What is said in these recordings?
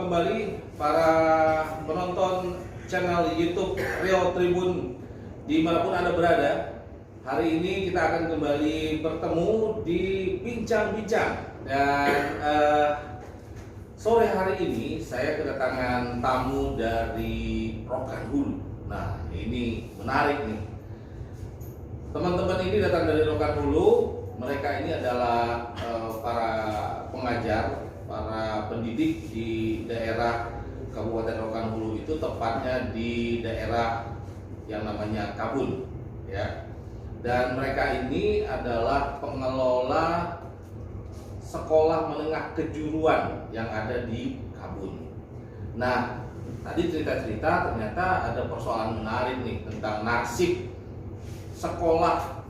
kembali para penonton channel YouTube Riau Tribun dimanapun Anda berada. Hari ini kita akan kembali bertemu di Bincang-Bincang. Dan sore hari ini saya kedatangan tamu dari Rokan Hulu. Nah, ini menarik nih. Teman-teman ini datang dari Rokan Hulu. Mereka ini adalah para pengajar, para pendidik di daerah Kabupaten Rokan Hulu, itu tepatnya di daerah yang namanya Kabun, ya. Dan mereka ini adalah pengelola sekolah menengah kejuruan yang ada di Kabun. Nah, tadi cerita-cerita ternyata ada persoalan menarik nih tentang nasib sekolah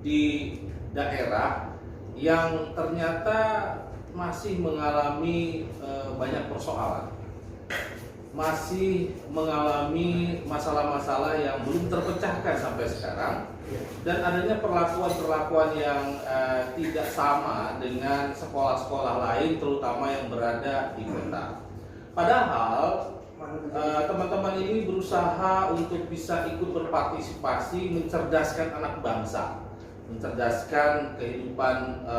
di daerah yang ternyata masih mengalami banyak persoalan, masih mengalami masalah-masalah yang belum terpecahkan sampai sekarang, dan adanya perlakuan-perlakuan yang tidak sama dengan sekolah-sekolah lain, terutama yang berada di kota. Padahal teman-teman ini berusaha untuk bisa ikut berpartisipasi, mencerdaskan anak bangsa, mencerdaskan kehidupan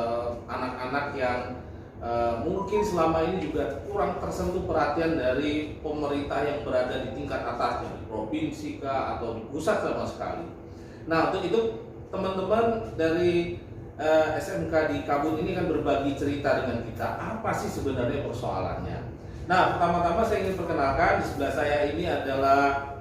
anak-anak yang mungkin selama ini juga kurang tersentuh perhatian dari pemerintah yang berada di tingkat atasnya, di provinsi kah atau di pusat sama sekali. Nah, untuk itu teman-teman dari SMK di Kabun ini kan berbagi cerita dengan kita, apa sih sebenarnya persoalannya. Nah, pertama-tama saya ingin perkenalkan, di sebelah saya ini adalah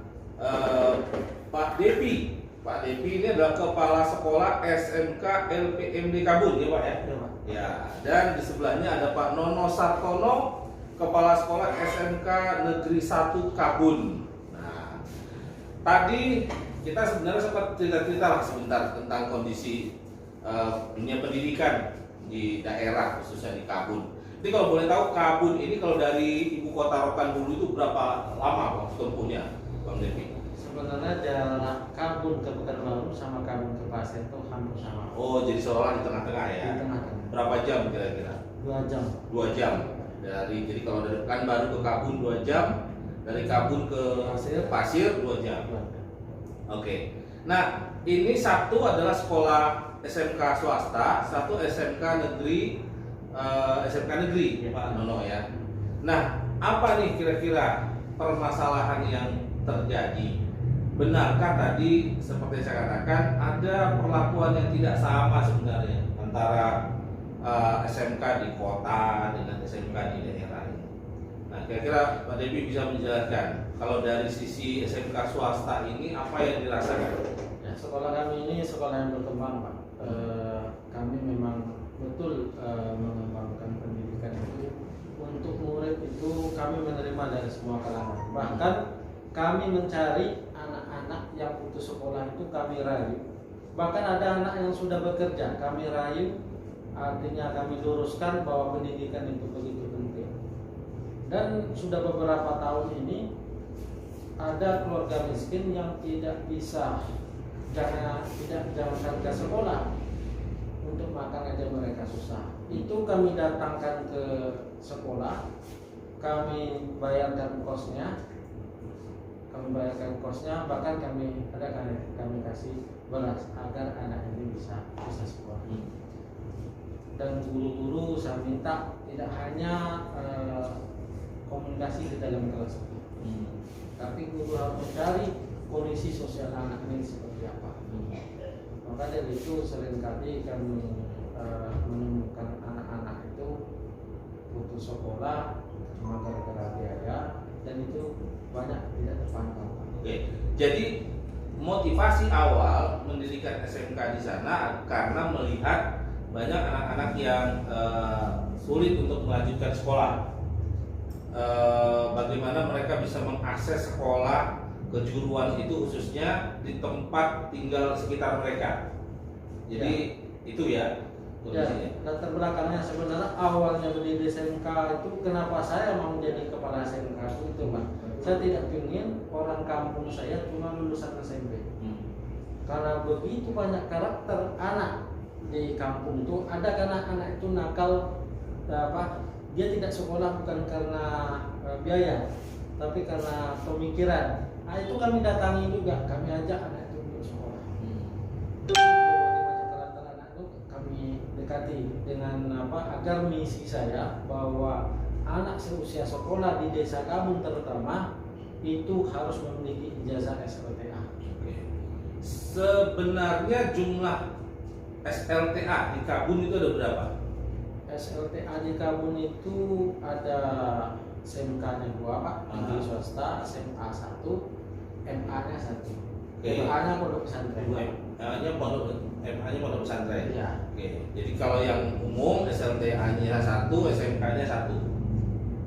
Pak Depi. Pak Depi ini adalah Kepala Sekolah SMK LPMD Kabun, ya Pak ya? Ya, Pak. Ya, dan di sebelahnya ada Pak Nono Sartono, Kepala Sekolah SMK Negeri 1 Kabun. Nah, tadi kita sebenarnya sempat cerita-cerita lah sebentar tentang kondisi dunia pendidikan di daerah, khususnya di Kabun. Jadi kalau boleh tahu, Kabun ini kalau dari ibu kota Rokan Hulu itu berapa lama waktu tempuhnya, Bang Devi? Sebenarnya jarak Kabun ke Pekanbaru sama Kabun ke Pasir itu hampir sama. Oh, jadi seolah di tengah-tengah ya? Di tengah-tengah. Berapa jam kira-kira? 2 jam. 2 jam. Jadi kalau dari Pekanbaru ke Kabun 2 jam, dari Kabun ke Pasir 2 jam. Oke. Nah, ini satu adalah sekolah SMK swasta, satu SMK negeri, ya, Pak Nono ya. Nah, apa nih kira-kira permasalahan yang terjadi? Benarkah tadi seperti saya katakan ada perlakuan yang tidak sama sebenarnya antara SMK di kota dengan SMK di daerah ini? Nah, kira-kira Pak Devi bisa menjelaskan kalau dari sisi SMK swasta ini apa yang dirasakan? Ya, sekolah kami ini sekolah yang berkembang, Pak. Kami memang betul mengembangkan pendidikan itu. Untuk murid itu kami menerima dari semua kalangan. Bahkan kami mencari anak-anak yang putus sekolah itu kami rayu. Bahkan ada anak yang sudah bekerja, kami rayu, artinya kami luruskan bahwa pendidikan itu begitu penting. Dan sudah beberapa tahun ini ada keluarga miskin yang tidak bisa, jangankan ke sekolah, untuk makan aja mereka susah. Itu kami datangkan ke sekolah, kami bayarkan kosnya, bahkan kami kasih beras agar anak ini bisa sekolah. Dan guru-guru saya minta tidak hanya komunikasi di dalam kelas, tapi guru harus mencari kondisi sosial anak ini seperti apa. Maka dari itu seringkali kami menemukan anak-anak itu putus sekolah cuma gara-gara biaya, dan itu banyak tidak terpantau. Oke, jadi motivasi awal mendirikan SMK di sana karena melihat banyak anak-anak yang sulit untuk melanjutkan sekolah. Bagaimana mereka bisa mengakses sekolah kejuruan itu khususnya di tempat tinggal sekitar mereka. Jadi ya, itu ya kondisinya. Ya, latar belakangnya sebenarnya awalnya berdiri SMK itu, kenapa saya mau menjadi kepala SMK itu, Pak. Saya tidak ingin orang kampung saya cuma lulusan SMP. Karena begitu banyak karakter anak di kampung itu, ada karena anak itu nakal, dia tidak sekolah bukan karena biaya, tapi karena pemikiran, itu kami datangi juga, kami ajak anak itu untuk sekolah. Anak itu kami dekati dengan agar misi saya bahwa anak seusia sekolah di desa Kabun terutama itu harus memiliki ijazah SLTA. Sebenarnya jumlah SLTA di Kabun itu ada berapa? SLTA di Kabun itu ada SMK-nya 2 Pak, negeri swasta, SMA 1, MA-nya 1. MA-nya pondok pesantren. MA-nya pondok pesantren. Iya. Oke. Jadi kalau yang umum SLTA-nya 1, SMK-nya 1.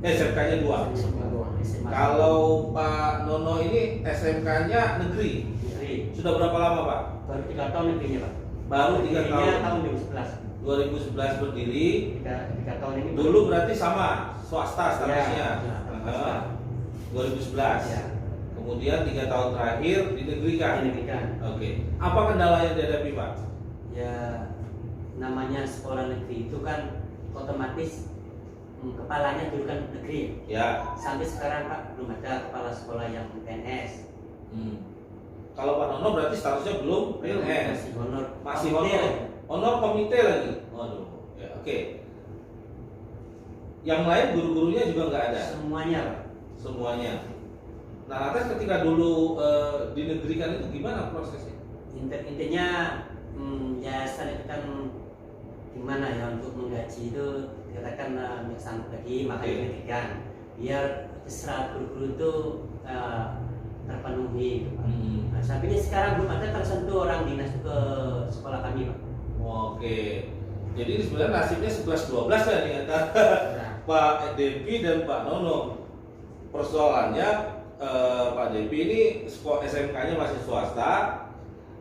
SMK-nya 2. SMA 2. Kalau Pak Nono ini SMK-nya negeri. Sudah berapa lama Pak? Baru 3 tahun negerinya Pak. Baru 3 tahun. Tahun 2011 berdiri. 3 tahun ini. Dulu berarti sama swasta statusnya. Ya, 2011. Ya. Kemudian 3 tahun terakhir dinegerikan. Dinegerikan. Oke. Apa kendala yang dihadapi Pak? Ya, namanya sekolah negeri itu kan otomatis kepalanya dulu kan negeri. Ya. Sampai sekarang Pak belum ada kepala sekolah yang PNS. Kalau Pak Nono berarti statusnya belum PNS. Masih honor. Masih Komite. honor komite lagi. Waduh. Ya, oke. Yang lain guru-gurunya juga nggak ada. Semuanya Pak. Semuanya. Nah, lantas ketika dulu dinegerikan itu gimana prosesnya? Intinya ya saya itu kan gimana ya untuk menggaji itu dikatakan nggak sanggup lagi, makanya dinegerikan biar serat guru-guru itu terpenuhi gitu, Pak. Nah, sampai ini sekarang belum ada tersentuh orang dinas ke sekolah kami Pak. Oke. Jadi ini sebenarnya nasibnya 11-12 ya nih antara Pak Depi dan Pak Nono. Persoalannya Pak Depi ini SMK-nya masih swasta,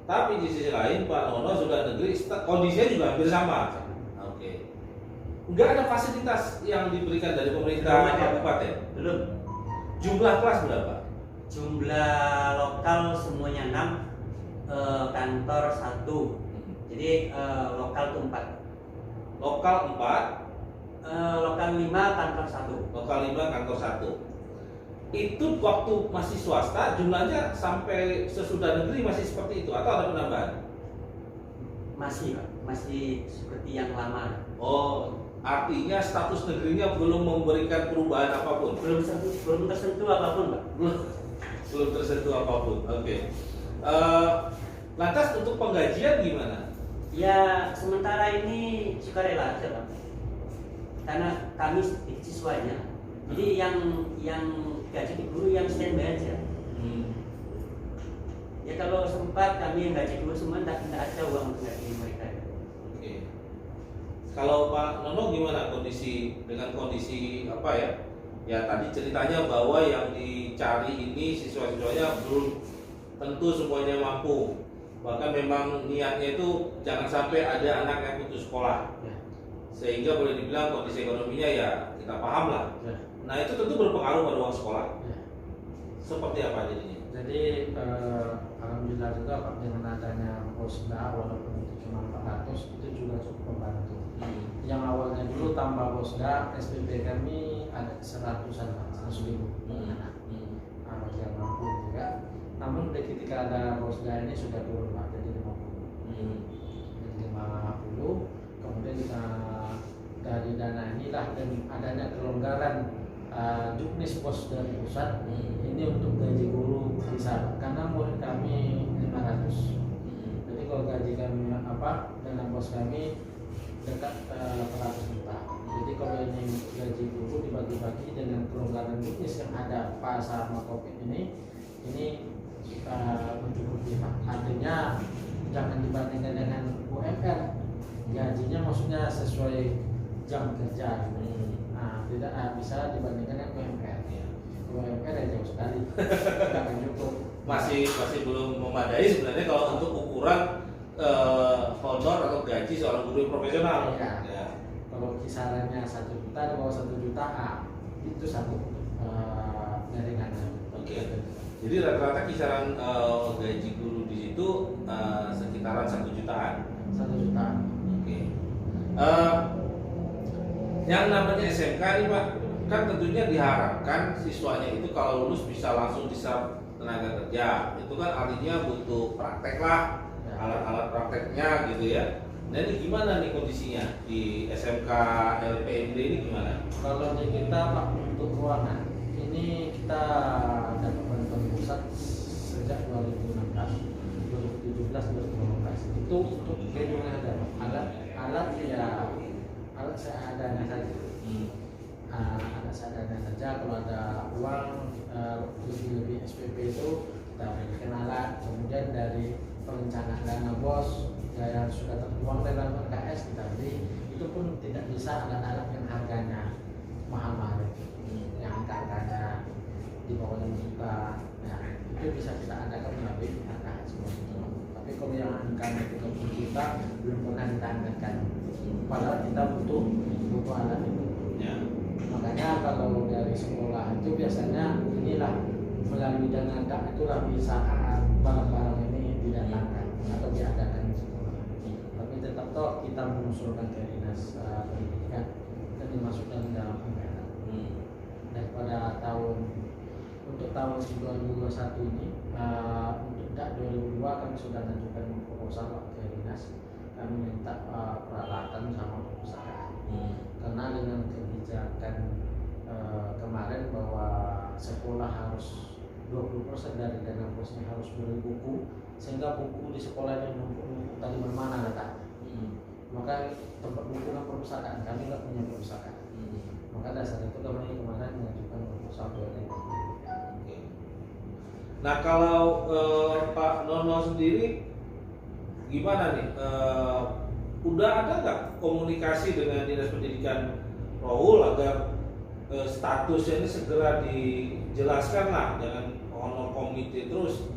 tapi di sisi lain Pak Nono sudah negeri, kondisinya juga hampir sama. Oke. Enggak ada fasilitas yang diberikan dari pemerintah kabupaten. Belum. Jumlah kelas berapa? Jumlah lokal semuanya 6, kantor 1. Jadi lokal itu 4. Lokal 4, Lokal 5, kantor 1. lokal 5, kantor 1. Itu waktu masih swasta jumlahnya sampai sesudah negeri masih seperti itu atau ada penambahan? Masih Pak, masih seperti yang lama. Oh, artinya status negerinya belum memberikan perubahan apapun. Belum tersentuh apapun Pak. Belum tersentuh apapun. Oke. Lantas untuk penggajian gimana? Ya sementara ini sukarela aja Pak. Karena kami siswanya. Jadi yang gaji di guru yang standby aja. Ya kalau sempat kami yang gaji guru semua tidak ada uang untuk gaji mereka. Oke. Kalau Pak Nono gimana dengan kondisi apa ya? Ya tadi ceritanya bahwa yang dicari ini siswa-siswanya belum tentu semuanya mampu. Bahkan memang niatnya itu jangan sampai ada anak yang putus sekolah. Ya. Sehingga boleh dibilang kondisi ekonominya ya kita paham lah. Ya. Nah itu tentu berpengaruh pada uang sekolah. Ya. Seperti apa jadinya? Jadi alhamdulillah juga Pak, dengan adanya posda walaupun itu cuma 400 itu juga cukup membantu. Yang awalnya dulu tambah posda SPP kami ada 100-an Pak, 100.000 anak. Bagi yang mampu juga. Namun ketika ada posda ini sudah turun Pak, jadi 50. Jadi 50. Kemudian kita dari dana inilah dan adanya kelonggaran juknis pos dari pusat ini untuk gaji guru bisa karena murid kami 500. Jadi kalau gaji kami dana pos kami dekat 800 juta. Jadi kalau ini gaji guru dibagi-bagi dengan kelonggaran juknis yang ada pas sama COVID ini mencukupi Pak. Artinya jangan dibandingkan dengan UMR. Gajinya maksudnya sesuai jam kerja. Nah, tidak bisa dibandingkan dengan UMR. UMR ya jauh sekali. Tidak akan cukup. Masih belum memadai sebenarnya kalau untuk ukuran honor atau gaji seorang guru yang profesional. Ya. Ya. Kalau kisarannya 1 juta, di bawah 1 juta itu satu jaringan. Oke. Jadi rata-rata kisaran gaji guru di situ sekitaran 1 jutaan. 1 juta. Oke. Yang namanya SMK nih Pak, kan tentunya diharapkan siswanya itu kalau lulus bisa langsung diserap tenaga kerja. Itu kan artinya butuh praktek lah, Ya. alat-alat prakteknya gitu ya. Nah ini gimana nih kondisinya di SMK LPMD ini gimana? Kalau di kita Pak untuk ruangan ini kita dapat bantuan pusat sejak 2016, 2017, 2018. Itu untuk gedung yang ada alat ya alat seadanya saja. Alat seadanya saja. Kalau ada uang lebih SPP itu kita berikan alat. Kemudian dari perencanaan dana bos yang sudah tertuang dalam RKS kita beri. Itu pun tidak bisa alat-alat yang harganya mahal-mahal yang harganya di bawah 6 juta. Nah, itu bisa kita adakan melalui RKS semua itu. Tapi kalau yang angkanya 30 juta belum pernah kita angkatkan. Padahal kita butuh alat itu. Ya. Makanya kalau dari sekolah itu biasanya inilah melalui dana dak itulah bisa barang-barang ini didatangkan atau diadakan di sekolah. Tapi tetap toh kita mengusulkan ke dinas pendidikan dan dimasukkan dalam anggaran. Daripada untuk tahun 2021 ini untuk dak 2002 kami sudah mengajukan proposal ke dinas. Kami minta peralatan sama perpustakaan. Karena dengan kebijakan kemarin bahwa sekolah harus 20% dari dana bosnya harus beli buku, sehingga buku di sekolah yang numpuk tadi mana letak. Maka tempat buku kan perpustakaan, kami nggak punya perpustakaan. Maka dasar itu kami kemarin mengajukan proposal dari. Nah kalau Pak Nono sendiri gimana nih? Udah ada nggak komunikasi dengan Dinas Pendidikan Rohul agar statusnya ini segera dijelaskan lah, jangan honor komite terus,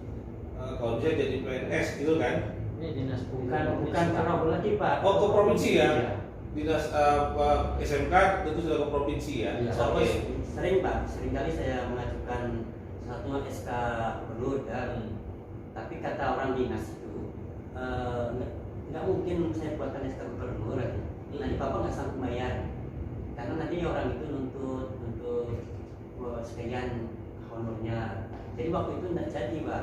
kalau bisa jadi PNS gitu kan? Ini dinas Bukan ke Rohul lagi Pak. Oh ke provinsi ya? Iya. Dinas SMK tentu sudah ke provinsi ya? Iya. Oke. Sering Pak, seringkali saya mengajukan satu SK Gubernur dan tapi kata orang dinas itu nggak mungkin saya buatkan SK Gubernur lagi. Nanti Bapak nggak sanggup bayar karena nanti orang itu nuntut sekian honornya. Jadi waktu itu nggak jadi Pak,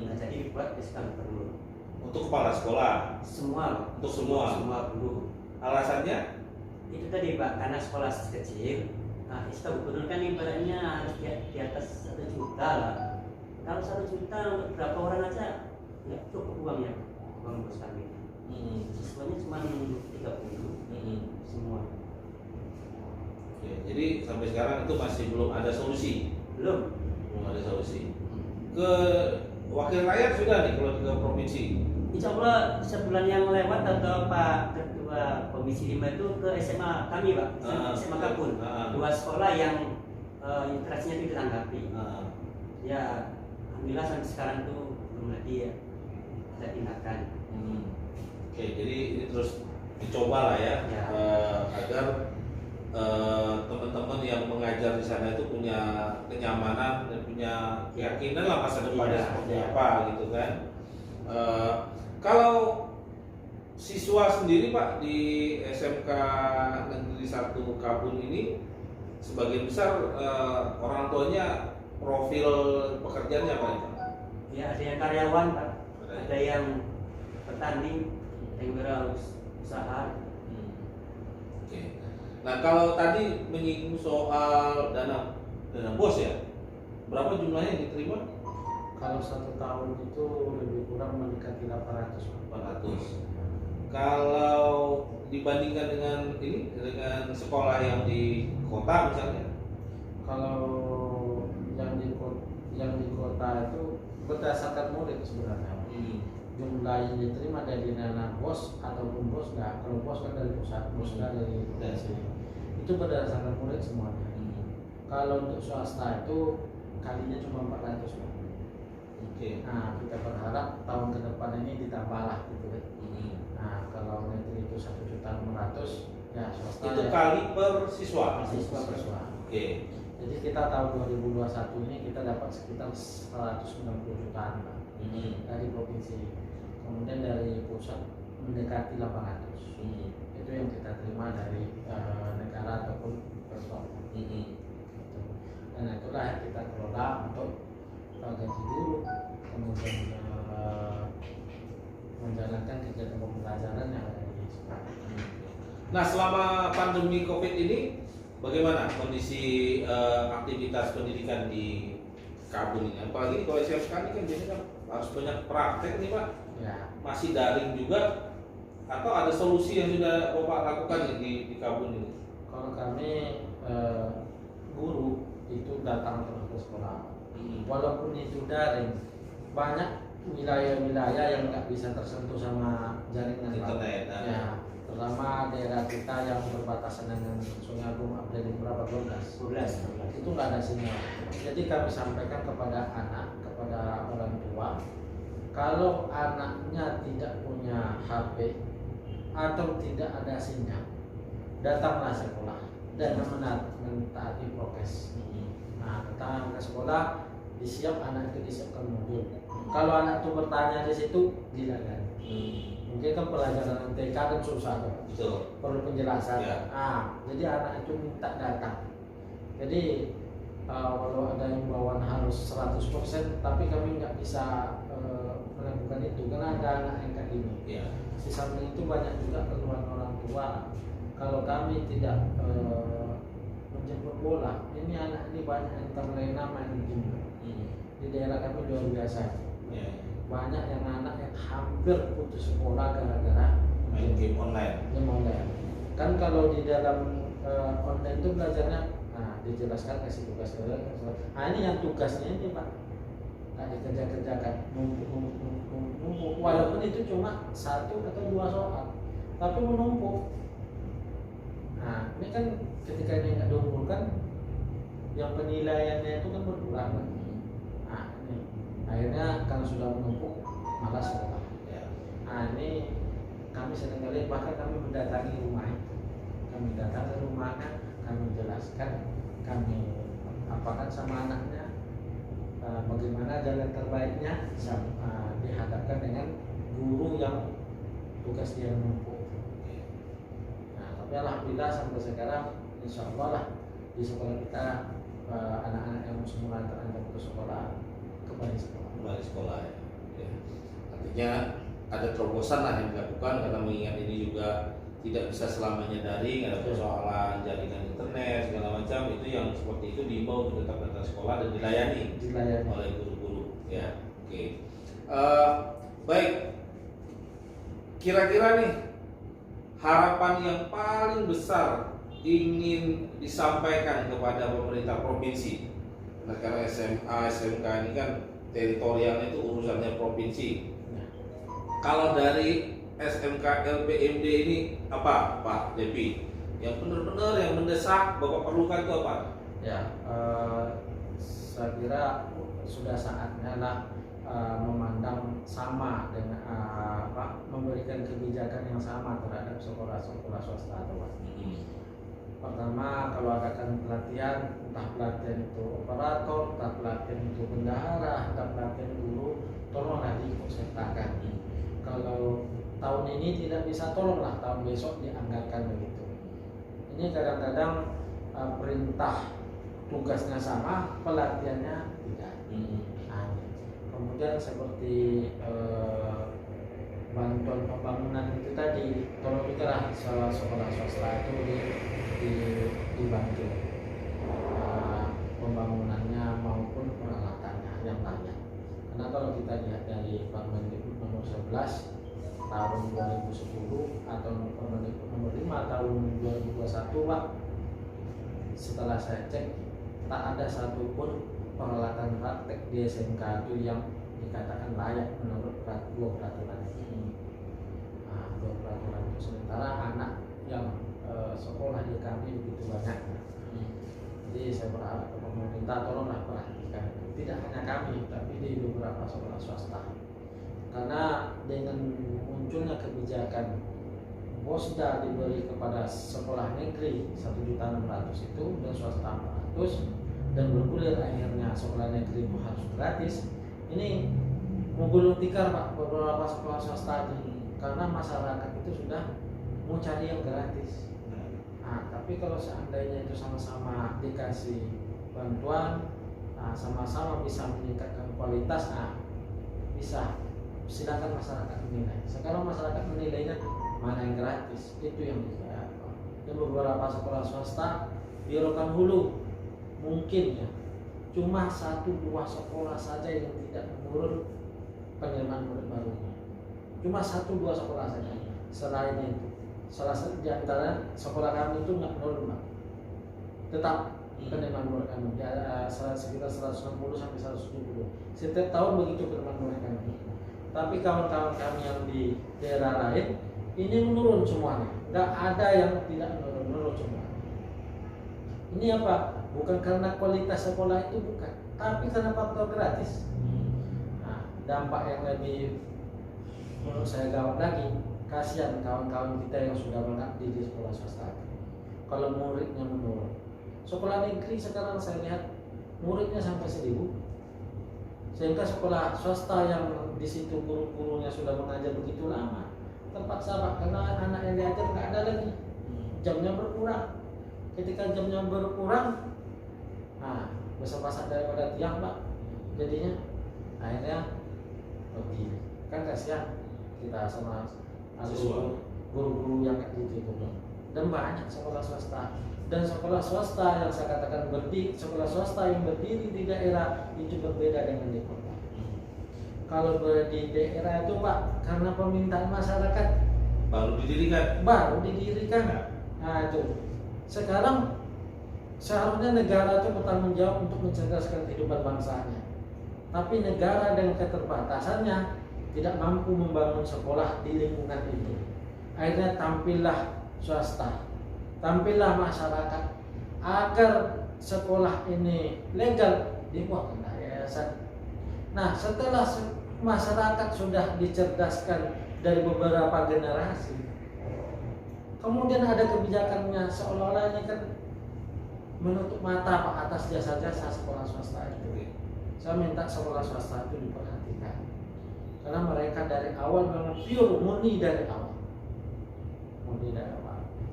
nggak jadi dibuat SK Gubernur. Untuk kepala sekolah? Semua Pak. Untuk semua guru. Alasannya? Itu tadi Pak, karena sekolah kecil. Nah, SK Gubernur kan ibaratnya harus di atas 1 juta lah. Kalau 1 juta untuk berapa orang aja nggak cukup uangnya, uang bos kami. Siswanya cuma 30 semua. Oke, jadi sampai sekarang itu masih belum ada solusi? Belum. Belum ada solusi. Ke wakil rakyat sudah nih kalau ke provinsi? Insya Allah sebulan yang lewat atau Pak Ketua Komisi 5 itu ke SMA kami Pak, SMA Kapun. 2 sekolah yang interaksinya itu ditanggapi. Ya, alhamdulillah sampai sekarang tuh belum lagi ya ada tindakan. Oke, jadi ini terus dicoba lah ya, Ya. agar teman-teman yang mengajar di sana itu punya kenyamanan dan punya keyakinan lah masa depannya Iya, seperti iya. apa gitu kan. Kalau siswa sendiri Pak di SMK Negeri 1 Kapun ini sebagian besar orang tuanya profil pekerjaannya apa itu? Ya ada yang karyawan Pak, ada yang petani, yang berusaha. Oke. Nah kalau tadi menyinggung soal dana bos ya, berapa jumlahnya yang diterima? Kalau 1 tahun itu lebih kurang mendekati 800. 400. Kalau dibandingkan dengan ini dengan sekolah yang di kota misalnya? Kalau yang di kota itu berdasarkan murid sebenarnya. Jumlah yang diterima dari dana bos ataupun bos nggak, kalau bos kan dari pusat, bos dari provinsi. Itu berdasarkan murid semuanya. Kalau untuk swasta itu kalinya cuma 400. Oke. Nah kita berharap tahun ke depan ini ditambahlah gitu kan. Nah kalau negeri itu 1.600.000 ya swasta Itu ya, kali per siswa. siswa. Oke. Jadi kita tahun 2021 ini kita dapat sekitar 190 jutaan Pak, dari provinsi. Kemudian dari pusat mendekati 800. Itu yang kita terima dari negara ataupun Pemprov. Dan itulah yang kita kelola untuk gaji guru, kemudian menjalankan kegiatan pembelajaran yang ada di sekolah. Nah, selama pandemi COVID ini, bagaimana kondisi aktivitas pendidikan di Kabun ini? Apalagi kalau SMK ini kan biasanya kan harus banyak praktek nih Pak. Ya. Masih daring juga, atau ada solusi yang sudah Bapak lakukan di Kabun ini? Kalau kami guru itu datang terus ke sekolah, walaupun itu daring, banyak wilayah-wilayah yang nggak bisa tersentuh sama jaringan internet. Ya, terutama daerah kita yang berbatasan dengan Sungai Agung, ada di berapa 12 itu nggak ada sinyal. Jadi kami sampaikan kepada anak, kepada orang tua, kalau anaknya tidak punya HP atau tidak ada sinyal, datanglah sekolah dan mentaati prokes. Nah, datang ke sekolah, disiap anak itu disiapkan modul. Kalau anak itu bertanya di situ, dilakukan. Mungkin kan pelajaran TK kan susah tuh. Betul. Perlu penjelasan. Ya. Nah, jadi anak itu minta datang. Jadi walau ada himbauan harus 100%, tapi kami nggak bisa melakukan itu karena ada anak yang kayak gini. Ya. Di samping itu banyak juga keluhan orang tua. Kalau kami tidak menjemput bola, ini anak ini banyak yang terlena main game. Di daerah kami luar biasa. Ya. Banyak yang anak yang hampir putus sekolah gara-gara Main game online. Game online. Kan kalau di dalam online itu belajarnya, nah dijelaskan kasih tugas. Nah ini yang tugasnya ini Pak, nggak dikerjakan, numpuk. Walaupun itu cuma 1 atau 2 soal, tapi menumpuk. Nah ini kan ketika ini nggak dikumpulkan, yang penilaiannya itu kan berkurang. Nah ini akhirnya karena sudah menumpuk, malas sekolah. Ya. Nah ini kami seringkali bahkan kami mendatangi rumah itu. Kami datang ke rumahnya, kami jelaskan, kami apakan sama anaknya, bagaimana jalan terbaiknya dihadapkan dengan guru yang tugas dia menumpuk. Nah, tapi alhamdulillah sampai sekarang insya Allah lah di sekolah kita anak-anak yang semula terancam ke sekolah kembali sekolah. Ya. Artinya ada terobosan lah yang dilakukan karena mengingat ini juga tidak bisa selamanya daring, ada persoalan jaringan internet segala macam, itu yang seperti itu diimbau untuk tetap datang sekolah dan dilayani oleh guru-guru. Ya, oke. Baik. Kira-kira nih harapan yang paling besar ingin disampaikan kepada pemerintah provinsi. Nah, karena SMA, SMK ini kan teritorialnya itu urusannya provinsi. Kalau dari SMK LPMD ini apa Pak Depi? Yang benar-benar yang mendesak Bapak perlukan itu apa? Ya, saya kira sudah saatnya lah memandang sama dengan memberikan kebijakan yang sama terhadap sekolah-sekolah swasta atau Pertama, kalau adakan pelatihan, entah pelatihan itu operator, entah pelatihan itu bendahara, entah pelatihan guru, tolonglah diikut sertakan. Kalau tahun ini tidak bisa, tolonglah tahun besok dianggarkan begitu. Ini kadang-kadang perintah tugasnya sama, pelatihannya tidak. Nah, kemudian seperti bantuan pembangunan itu tadi, tolong juga lah sekolah swasta itu dibantu pembangunannya maupun peralatannya yang layak. Karena kalau kita lihat dari Permendikbud nomor 11 tahun 2010 atau Permendikbud nomor 5 tahun 2021 Pak, setelah saya cek tak ada satupun peralatan praktek di SMK itu yang dikatakan layak menurut dua peraturan itu. Nah, dua peraturan itu, sementara anak yang sekolah di kami begitu banyak. Jadi saya berharap ke pemerintah tolonglah perhatikan, tidak hanya kami tapi di beberapa sekolah swasta. Karena dengan munculnya kebijakan Bosda diberi kepada sekolah negeri 1.600.000 itu dan swasta 400 dan bergulir akhirnya sekolah negeri itu harus gratis. Ini menggulung tikar Pak beberapa sekolah swasta ini, karena masyarakat itu sudah mau cari yang gratis. Nah, tapi kalau seandainya itu sama-sama dikasih bantuan, nah, sama-sama bisa meningkatkan kualitas, nah, bisa, silakan masyarakat menilai. Sekarang masyarakat menilainya mana yang gratis, itu yang bisa. Dan beberapa sekolah swasta di Rokan Hulu mungkin ya cuma 1-2 sekolah saja yang tidak menurun penerimaan murid barunya, cuma 1-2 sekolah saja. Selain itu, salah satu di antara sekolah kami itu nggak menurun Pak, tetap penerimaan murid kami sekitar 160 sampai 170 setiap tahun begitu penerimaan murid kami. Tapi kawan-kawan kami yang di daerah lain ini menurun semuanya, nggak ada yang tidak menurun semua. Ini apa? Bukan karena kualitas sekolah itu, bukan, tapi karena faktor gratis. Nah, dampak yang lebih menurut saya gawat lagi, kasihan kawan-kawan kita yang sudah mengabdi di sekolah swasta. Kalau muridnya menurun, sekolah negeri sekarang saya lihat muridnya sampai 1000, sehingga sekolah swasta yang di situ guru-gurunya sudah mengajar begitu lama terpaksa Pak, karena anak yang diajar nggak ada lagi, jamnya berkurang. Ketika jamnya berkurang, nah besar pasak daripada tiang Pak, jadinya akhirnya lebih kan kasihan kita sama guru-guru yang kayak gitu. Dan banyak sekolah swasta, dan sekolah swasta yang saya katakan sekolah swasta yang berdiri di daerah itu berbeda dengan di kota. Kalau di daerah itu Pak, karena permintaan masyarakat baru didirikan. Nah itu sekarang seharusnya negara itu bertanggung jawab untuk mencerdaskan kehidupan bangsanya, tapi negara dengan keterbatasannya tidak mampu membangun sekolah di lingkungan itu. Akhirnya tampillah swasta, tampillah masyarakat agar sekolah ini legal, dibuatkan yayasan. Nah, setelah masyarakat sudah dicerdaskan dari beberapa generasi, kemudian ada kebijakannya seolah-olah ini kan menutup mata Pak atas jasa-jasa sekolah swasta itu. Saya minta sekolah swasta itu diperhatikan, karena mereka dari awal memang pure murni dari awal.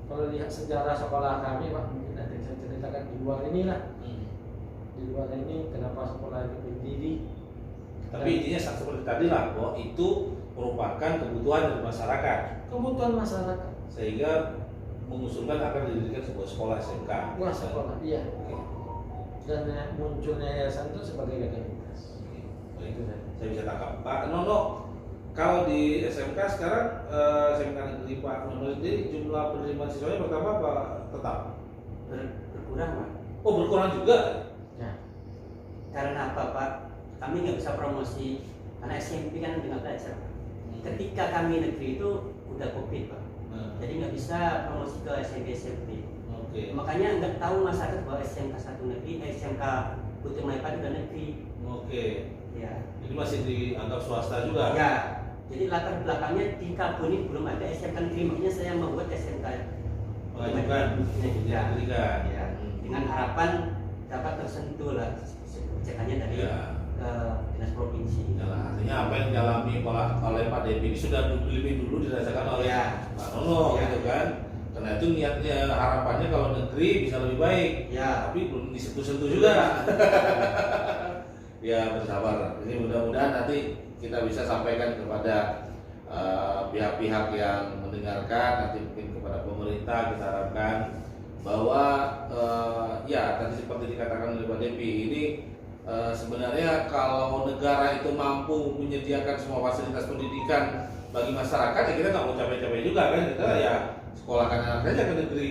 Kalau lihat sejarah sekolah kami Pak, mungkin nanti saya ceritakan di luar ini lah. Di luar ini kenapa sekolah itu berdiri. Tapi intinya seperti tadi lah, bahwa itu merupakan kebutuhan dari masyarakat. Kebutuhan masyarakat. Sehingga mengusulkan akan didirikan sebuah sekolah SMK. Sebuah sekolah, iya. Oke. Dan munculnya yayasan itu sebagai legalitas. Baik, saya bisa tangkap. Pak Nono, kalau di SMK sekarang SMK Negeri Pak Nono sendiri jumlah penerimaan siswanya bertambah apa tetap? Berkurang Pak. Oh, berkurang juga? Ya. Karena apa Pak? Kami nggak bisa promosi karena SMP kan nggak belajar. Ketika kami negeri itu udah COVID Pak, jadi nggak bisa promosi ke SMP. Oke. Makanya nggak tahu masyarakat bahwa SMK 1 negeri, SMK Putri Maipa udah negeri. Oke. Ya. Jadi masih dianggap swasta juga? Ya. Jadi latar belakangnya di Kabuni belum ada SMK negeri, makanya saya membuat SMK. Mengajukan ya. Ya. Dengan harapan dapat tersentuh lah kebijakannya dari ke dinas provinsi. Ya, artinya apa yang dialami oleh Pak Depi ini sudah lebih dulu dirasakan oleh Pak Nono, gitu kan? Karena itu niatnya, harapannya kalau negeri bisa lebih baik. Ya. Tapi belum disentuh-sentuh juga. Ya, bersabar. Ini mudah-mudahan nanti kita bisa sampaikan kepada pihak-pihak yang mendengarkan, nanti mungkin kepada pemerintah. Kita harapkan bahwa ya tadi seperti dikatakan oleh Pak Depi ini, sebenarnya kalau negara itu mampu menyediakan semua fasilitas pendidikan bagi masyarakat, ya kita nggak mau capek-capek juga kan, kita ya sekolahkan anak saja ke negeri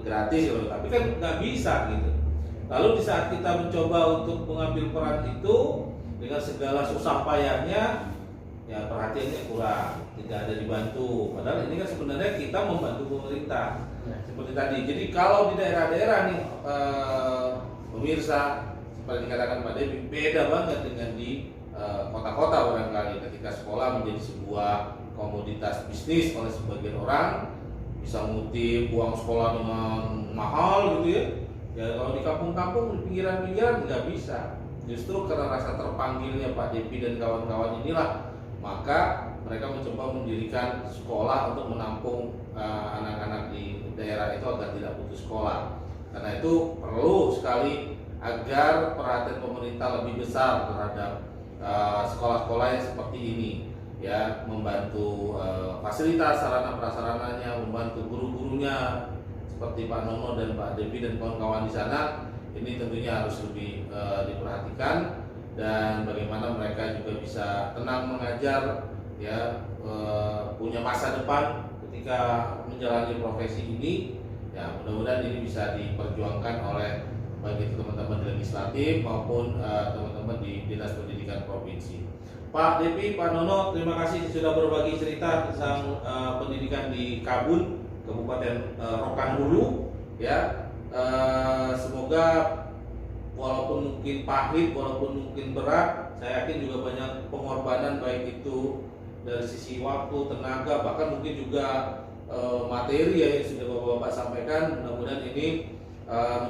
gratis gitu. Tapi kan nggak bisa gitu. Lalu di saat kita mencoba untuk mengambil peran itu dengan segala susah payahnya, ya perhatiannya kurang, tidak ada dibantu. Padahal ini kan sebenarnya kita membantu pemerintah seperti tadi. Jadi kalau di daerah-daerah nih pemirsa, seperti dikatakan Pak Devi, beda banget dengan di kota-kota barangkali, ketika sekolah menjadi sebuah komoditas bisnis oleh sebagian orang, bisa ngutip uang sekolah dengan mahal gitu ya. Ya kalau di kampung-kampung, di pinggiran-pinggiran nggak bisa. justru karena rasa terpanggilnya Pak Depi dan kawan-kawan inilah, maka mereka mencoba mendirikan sekolah untuk menampung anak-anak di daerah itu agar tidak putus sekolah. Karena itu perlu sekali agar perhatian pemerintah lebih besar terhadap sekolah-sekolah yang seperti ini, ya, membantu fasilitas sarana prasarananya, membantu guru-gurunya seperti Pak Nono dan Pak Depi dan kawan-kawan di sana. Ini tentunya harus lebih diperhatikan, dan bagaimana mereka juga bisa tenang mengajar, ya, punya masa depan ketika menjalani profesi ini. Ya, mudah-mudahan ini bisa diperjuangkan oleh baik itu teman-teman legislatif maupun teman-teman di Dinas Pendidikan Provinsi. Pak Depi, Pak Nono, terima kasih sudah berbagi cerita tentang pendidikan di Kabun, Kabupaten Rokan Hulu. Ya, semoga walaupun mungkin pahit, walaupun mungkin berat, saya yakin juga banyak pengorbanan, baik itu dari sisi waktu, tenaga, bahkan mungkin juga materi ya yang sudah Bapak-Bapak sampaikan. Mudah-mudahan ini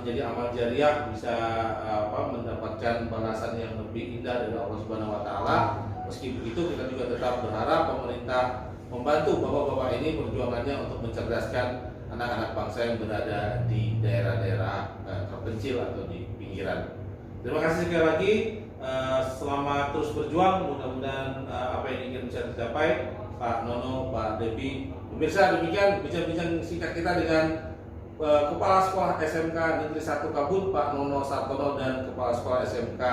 menjadi amal jariah, bisa mendapatkan balasan yang lebih indah dari Allah Subhanahu wa taala. Meski begitu, kita juga tetap berharap pemerintah membantu Bapak-bapak ini perjuangannya untuk mencerdaskan anak-anak bangsa yang berada di daerah-daerah terpencil atau di pinggiran. Terima kasih sekali lagi. Selamat terus berjuang. Mudah-mudahan apa yang ingin bisa tercapai, Pak Nono, Pak Depi. Pemirsa, demikian bincang-bincang singkat kita dengan Kepala Sekolah SMK Negeri 1 Kabun, Pak Nono Sartono, dan Kepala Sekolah SMK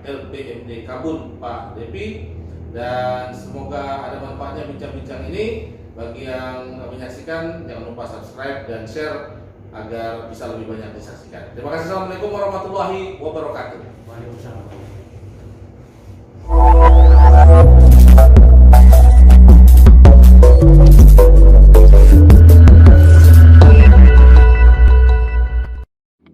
LPMD Kabun, Pak Depi. Dan semoga ada manfaatnya bincang-bincang ini. Bagi yang menyaksikan, jangan lupa subscribe dan share agar bisa lebih banyak disaksikan. Terima kasih. Assalamualaikum warahmatullahi wabarakatuh. Waalaikumsalam.